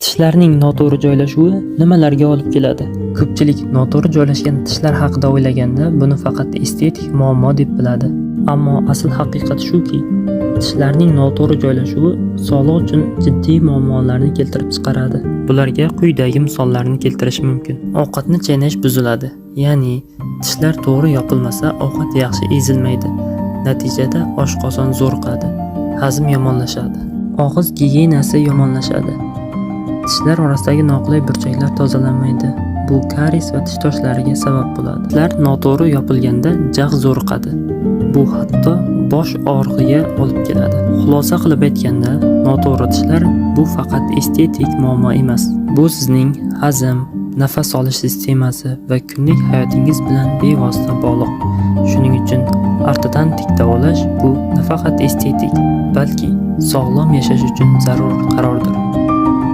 Tishlarning noto'g'ri joylashuvi nimalarga olib keladi? Ko'pchilik noto'g'ri joylashgan tishlar haqida o'ylaganda buni faqat estetik muammo deb biladi. Ammo asl haqiqat shuki, tishlarning noto'g'ri joylashuvi sog'liq uchun jiddiy muammolarni keltirib chiqaradi. Bularga quyidagi misollarni keltirish mumkin. Ovqatni chaynash buziladi, ya'ni tishlar to'g'ri yopilmasa ovqat yaxshi ezilmaydi. Natijada oshqozon zo'riqadi, hazm yomonlashadi, og'iz gigiyenasi yomonlashadi. Tishlar orasidagi noqulay burchaklar tozalanmaydi. Bu karies va tish toshlariga sabab bo'ladi. Tishlar noto'g'ri yopilganda jag' zo'riqadi. Bu hatto bosh og'rig'iga olib keladi. Xulosa qilib aytganda, noto'g'ri tishlar bu faqat estetik muammo emas. Bu sizning hazm, nafas olish sistemasi va kunlik hayotingiz bilan bevosita bog'liq. Shuning uchun ortodontik davolash bu nafaqat estetik, balki sog'lom yashash uchun zarur qarordir.